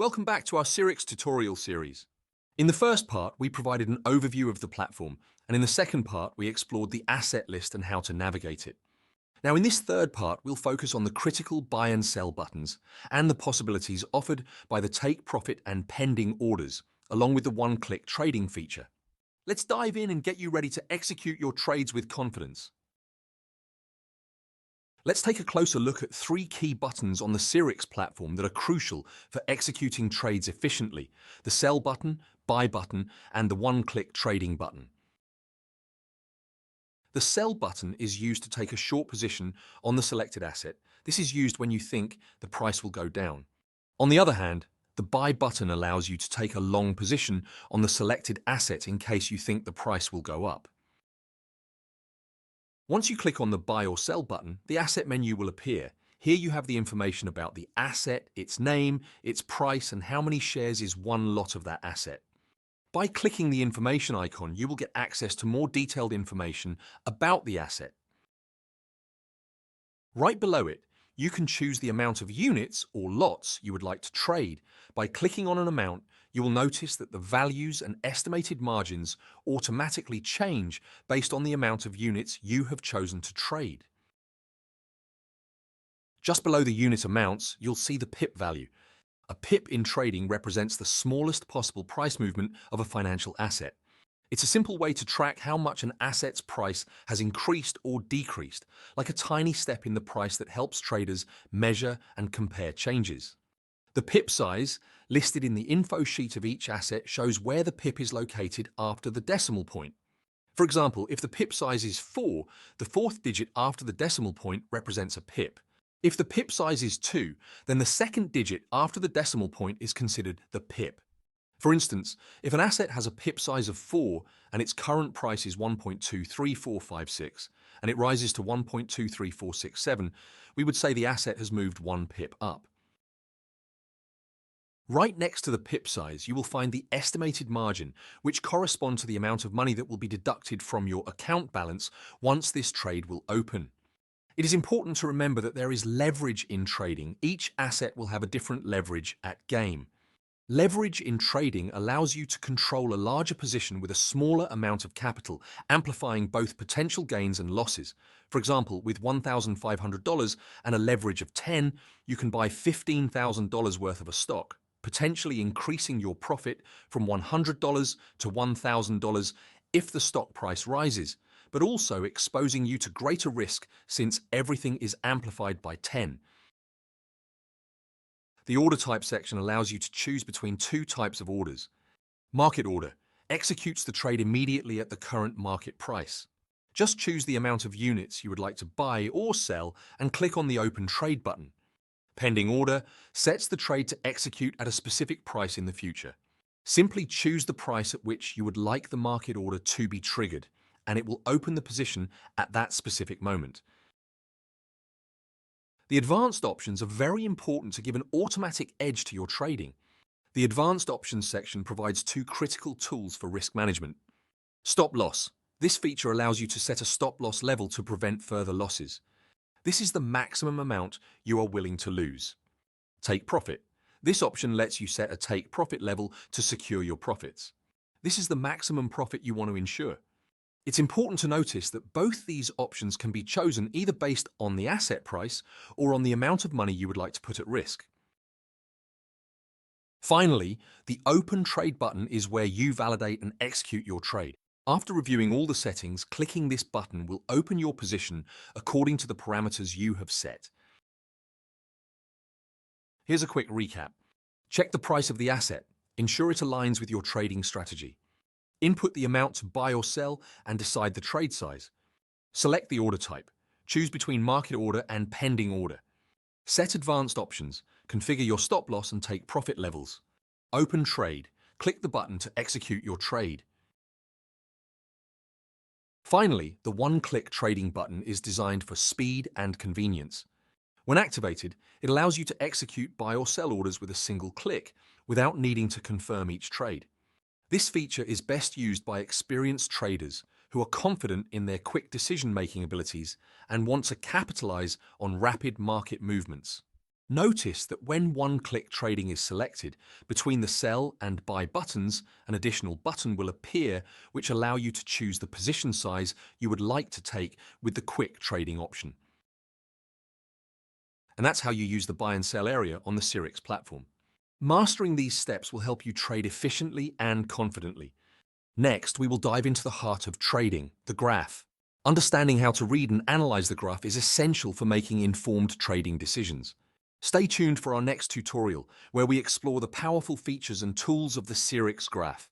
Welcome back to our Sirix tutorial series. In the first part, we provided an overview of the platform, and in the second part, we explored the asset list and how to navigate it. Now, in this third part, we'll focus on the critical buy and sell buttons and the possibilities offered by the take profit and pending orders, along with the one-click trading feature. Let's dive in and get you ready to execute your trades with confidence. Let's take a closer look at three key buttons on the Sirix platform that are crucial for executing trades efficiently: the sell button, buy button, and the one-click trading button. The sell button is used to take a short position on the selected asset. This is used when you think the price will go down. On the other hand, the buy button allows you to take a long position on the selected asset in case you think the price will go up. Once you click on the Buy or Sell button, the asset menu will appear. Here you have the information about the asset, its name, its price, and how many shares is one lot of that asset. By clicking the information icon, you will get access to more detailed information about the asset. Right below it, you can choose the amount of units or lots you would like to trade. By clicking on an amount, you will notice that the values and estimated margins automatically change based on the amount of units you have chosen to trade. Just below the unit amounts, you'll see the pip value. A pip in trading represents the smallest possible price movement of a financial asset. It's a simple way to track how much an asset's price has increased or decreased, like a tiny step in the price that helps traders measure and compare changes. The pip size, listed in the info sheet of each asset, shows where the pip is located after the decimal point. For example, if the pip size is 4, the fourth digit after the decimal point represents a pip. If the pip size is 2, then the second digit after the decimal point is considered the pip. For instance, if an asset has a pip size of 4 and its current price is 1.23456 and it rises to 1.23467, we would say the asset has moved 1 pip up. Right next to the pip size, you will find the estimated margin, which corresponds to the amount of money that will be deducted from your account balance once this trade will open. It is important to remember that there is leverage in trading. Each asset will have a different leverage at game. Leverage in trading allows you to control a larger position with a smaller amount of capital, amplifying both potential gains and losses. For example, with $1,500 and a leverage of 10, you can buy $15,000 worth of a stock, potentially increasing your profit from $100 to $1,000 if the stock price rises, but also exposing you to greater risk since everything is amplified by 10. The order type section allows you to choose between two types of orders. Market order executes the trade immediately at the current market price. Just choose the amount of units you would like to buy or sell and click on the Open Trade button. Pending order sets the trade to execute at a specific price in the future. Simply choose the price at which you would like the market order to be triggered, and it will open the position at that specific moment. The advanced options are very important to give an automatic edge to your trading. The advanced options section provides two critical tools for risk management. Stop loss. This feature allows you to set a stop loss level to prevent further losses. This is the maximum amount you are willing to lose. Take profit. This option lets you set a take profit level to secure your profits. This is the maximum profit you want to ensure. It's important to notice that both these options can be chosen either based on the asset price or on the amount of money you would like to put at risk. Finally, the Open Trade button is where you validate and execute your trade. After reviewing all the settings, clicking this button will open your position according to the parameters you have set. Here's a quick recap. Check the price of the asset. Ensure it aligns with your trading strategy. Input the amount to buy or sell and decide the trade size. Select the order type. Choose between market order and pending order. Set advanced options. Configure your stop loss and take profit levels. Open trade. Click the button to execute your trade. Finally, the one-click trading button is designed for speed and convenience. When activated, it allows you to execute buy or sell orders with a single click without needing to confirm each trade. This feature is best used by experienced traders who are confident in their quick decision-making abilities and want to capitalize on rapid market movements. Notice that when one-click trading is selected, between the sell and buy buttons, an additional button will appear which allow you to choose the position size you would like to take with the quick trading option. And that's how you use the buy and sell area on the Sirix platform. Mastering these steps will help you trade efficiently and confidently. Next, we will dive into the heart of trading, the graph. Understanding how to read and analyze the graph is essential for making informed trading decisions. Stay tuned for our next tutorial, where we explore the powerful features and tools of the Sirix graph.